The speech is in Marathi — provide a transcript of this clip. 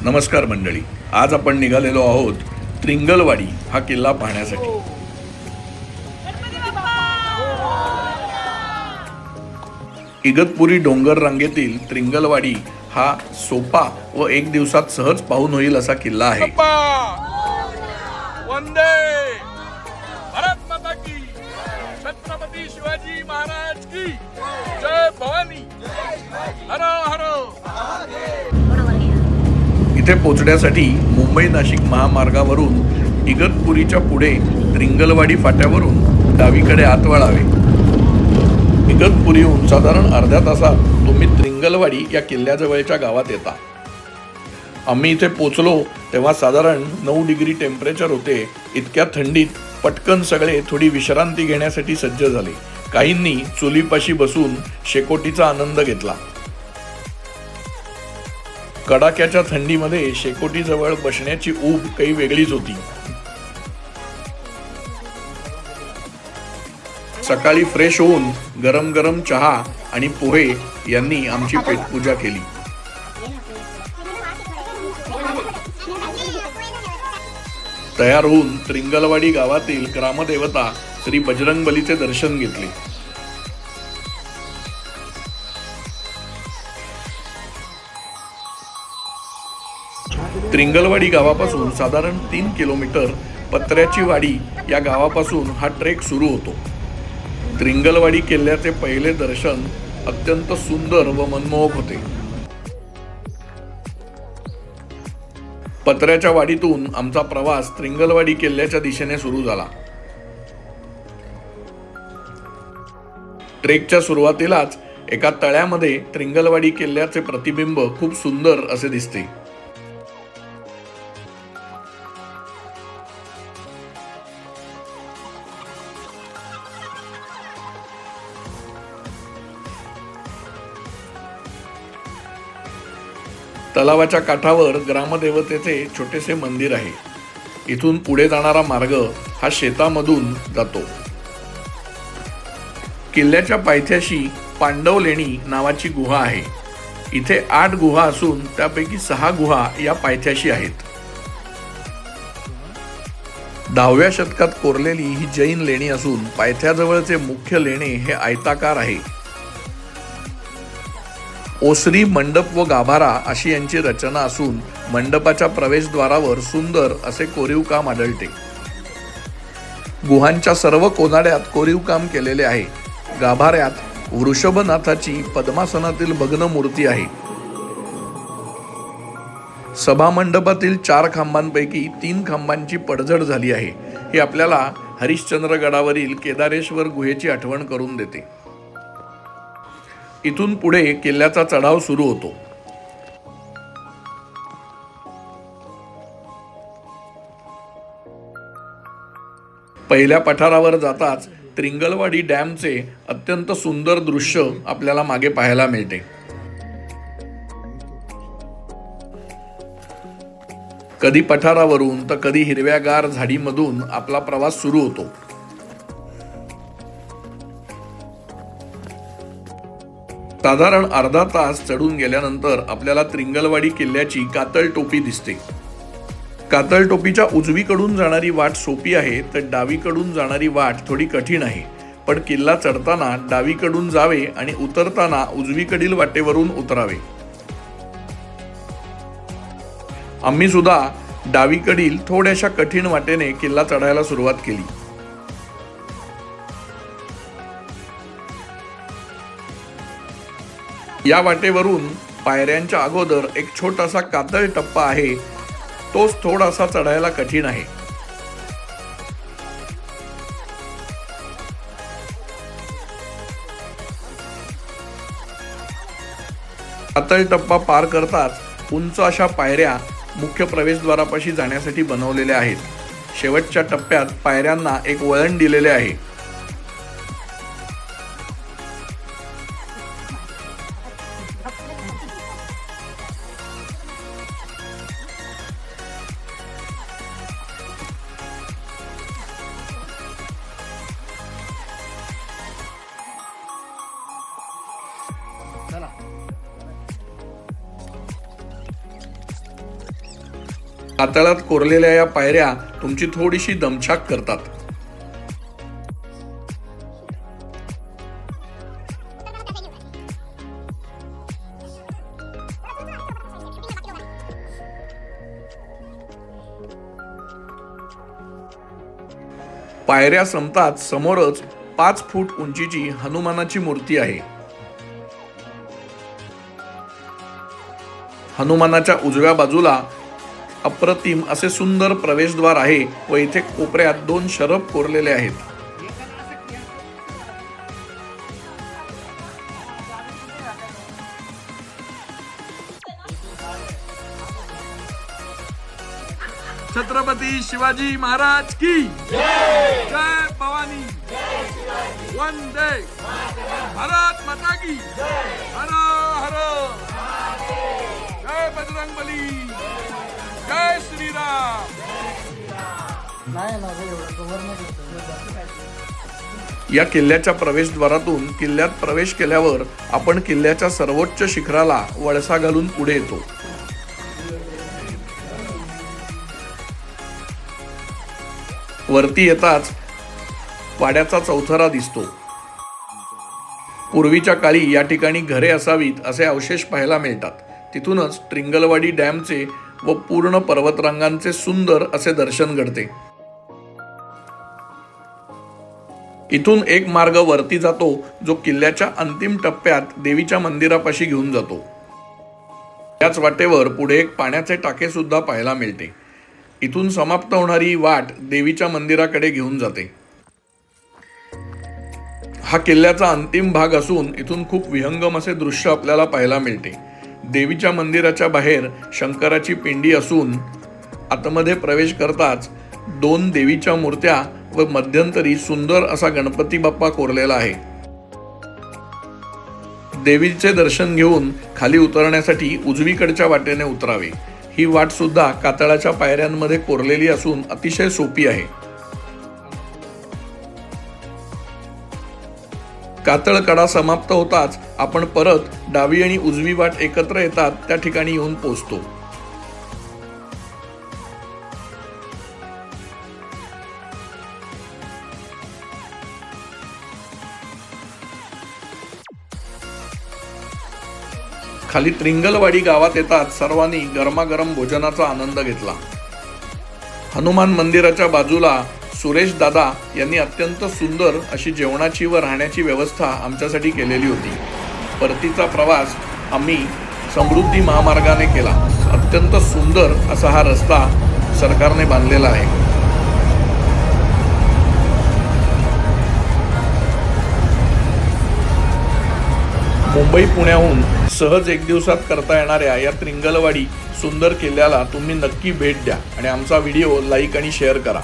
नमस्कार मंडळी, आज आपण निघालेलो आहोत त्रिंगलवाडी हा किल्ला पाहण्यासाठी। इगतपुरी डोंगर रांगेतील त्रिंगलवाडी हा सोपा व एक दिवसात सहज पाहून होईल असा किल्ला आहे। वंदे भारत माता की, छत्रपती शिवाजी महाराज की जय भवानी, हर हर। इथे पोहोचण्यासाठी मुंबई नाशिक महामार्गावरून इगतपुरीच्या पुढे त्रिंगलवाडी फाट्यावरून डावीकडे आत वळावे। इगतपुरीहून साधारण अर्ध्या तासात तुम्ही त्रिंगलवाडी या किल्ल्याजवळच्या गावात येता। आम्ही इथे पोचलो तेव्हा साधारण 9 डिग्री टेम्परेचर होते। इतक्या थंडीत पटकन सगळे थोडी विश्रांती घेण्यासाठी सज्ज झाले। काहींनी चुलीपाशी बसून शेकोटीचा आनंद घेतला। कडाक्याच्या थंडीमध्ये शेकोटीजवळ बसण्याची ऊब काही वेगळीच होती। सकाळी फ्रेश होऊन गरम गरम चहा आणि पोहे यांनी आमची पेटपूजा केली। तयार होऊन त्रिंगलवाडी गावातील ग्रामदेवता श्री बजरंगबलीचे दर्शन घेतले। त्रिंगलवाडी गावापासून साधारण 3 किलोमीटर पत्र्याची वाडी या गावापासून हा ट्रेक सुरू होतो। त्रिंगलवाडी किल्ल्याचे पहिले दर्शन अत्यंत सुंदर व मनमोहक होते। पत्र्याच्या वाडीतून आमचा प्रवास त्रिंगलवाडी किल्ल्याच्या दिशेने सुरू झाला। ट्रेकच्या सुरुवातीलाच एका तळ्यामध्ये त्रिंगलवाडी किल्ल्याचे प्रतिबिंब खूप सुंदर असे दिसते। तलावाच्या काठावर ग्रामदेवतेचे छोटेसे मंदिर आहे। इथून पुढे जाणारा मार्ग हा शेतामधून जातो। किल्ल्याच्या पायथ्याशी पांडव लेणी नावाची गुहा आहे। इथे 8 गुहा असून त्यापैकी 6 गुहा या पायथ्याशी आहेत। 10व्या शतकात कोरलेली ही जैन लेणी असून पायथ्याजवळचे मुख्य लेणे हे आयताकार आहे। ओसरी, मंडप व गाभारा अशी यांची रचना असून मंडपाच्या प्रवेशद्वारावर सुंदर असे कोरीव काम आढळते। गुहांच्या सर्व कोनाड्यात कोरीव काम केलेले आहे। गाभाऱ्यात वृषभनाथाची पद्मासनातील भग्न मूर्ती आहे। सभा मंडपातील 4 खांबांपैकी 3 खांबांची पडझड झाली आहे। ही आपल्याला हरिश्चंद्रगडावरील केदारेश्वर गुहेची आठवण करून देते। इथून पुढे किल्ल्याचा चढाव सुरू होतो। पहिल्या पठारावर जाताच त्रिंगलवाडी डॅमचे अत्यंत सुंदर दृश्य आपल्याला मागे पाहायला मिळते। कधी पठारावरून तर कधी हिरव्यागार झाडीमधून आपला प्रवास सुरू होतो। साधारण अर्धा तास चढून गेल्यानंतर आपल्याला त्रिंगलवाडी किल्ल्याची कातळ टोपी दिसते। कातळ टोपीच्या उजवीकडून जाणारी वाट सोपी आहे तर डावीकडून जाणारी वाट थोडी कठीण आहे। पण किल्ला चढताना डावीकडून जावे आणि उतरताना उजवीकडील वाटेवरून उतरावे। आम्ही सुद्धा डावीकडील थोड्याशा कठीण वाटेने किल्ला चढायला सुरुवात केली। या वाटेवरून पायऱ्यांच्या अगोदर एक छोटासा कातळ टप्पा आहे। तोच थोडासा चढायला कठीण आहे। कातळ टप्पा पार करताच उंच अशा पायऱ्या मुख्य प्रवेशद्वारापाशी जाण्यासाठी बनवलेल्या आहेत। शेवटच्या टप्प्यात पायऱ्यांना एक वळण दिलेले आहे। कातळात कोरलेल्या या पायऱ्या तुमची थोडीशी दमछाक करतात. पायऱ्या संपतात समोरच 5 फूट उंचीची हनुमानाची मूर्ती आहे. हनुमानाच्या उजव्या बाजूला अप्रतिम असे सुंदर प्रवेशद्वार आहे व इथे कोपऱ्यात 2 शरभ कोरलेले आहेत. छत्रपती शिवाजी महाराज की जय भवानी, वंदे भारत माता की, हर हर, जय बजरंगबली, जय श्रीराम. या किल्ल्याच्या प्रवेशद्वारातून किल्ल्यात प्रवेश केल्यावर आपण किल्ल्याच्या सर्वोच्च शिखराला वळसा घालून पुढे येतो. वरती येताच वाड्याचा चौथरा दिसतो. पूर्वीच्या काळी या ठिकाणी घरे असावीत असे अवशेष पाहायला मिळतात. तिथूनच ट्रिंगलवाडी डॅमचे व पूर्ण पर्वतरांगांचे सुंदर असे दर्शन घडते. इथून एक मार्ग वरती जातो जो किल्ल्याच्या अंतिम टप्प्यात देवीच्या मंदिरापाशी घेऊन जातो. याच वाटेवर पुढे एक पाण्याचे टाके सुद्धा पाहायला मिळते. इथून समाप्त होणारी वाट देवीच्या मंदिराकडे घेऊन जाते. हा किल्ल्याचा अंतिम भाग असून इथून खूप विहंगम असे दृश्य आपल्याला पाहायला मिळते. देवीच्या मंदिराच्या बाहेर शंकराची पिंडी असून आतमध्ये प्रवेश करताच 2 देवीच्या मूर्त्या व मध्यंतरी सुंदर असा गणपती बाप्पा कोरलेला आहे. देवीचे दर्शन घेऊन खाली उतरण्यासाठी उजवीकडच्या वाटेने उतरावे. ही वाट सुद्धा कातळाच्या पायऱ्यांमध्ये कोरलेली असून अतिशय सोपी आहे. कातळकडा समाप्त होताच आपण परत डावी आणि उजवी वाट एकत्र येतात त्या ठिकाणी येऊन पोहोचतो. खाली त्रिंगलवाडी गावात येतात सर्वांनी गरमागरम भोजनाचा आनंद घेतला. हनुमान मंदिराच्या बाजूला सुरेश दादा यांनी अत्यंत सुंदर अशी जेवणाची व राहण्याची व्यवस्था आमच्यासाठी केलेली होती. परतीचा प्रवास आम्ही समृद्धी महामार्गाने केला. अत्यंत सुंदर असा हा रस्ता सरकारने बांधलेला आहे. मुंबई पुण्याहून सहज 1 दिवसात करता येणाऱ्या या त्रिंगलवाडी सुंदर किल्ल्याला तुम्ही नक्की भेट द्या आणि आमचा व्हिडिओ लाईक आणि शेअर करा.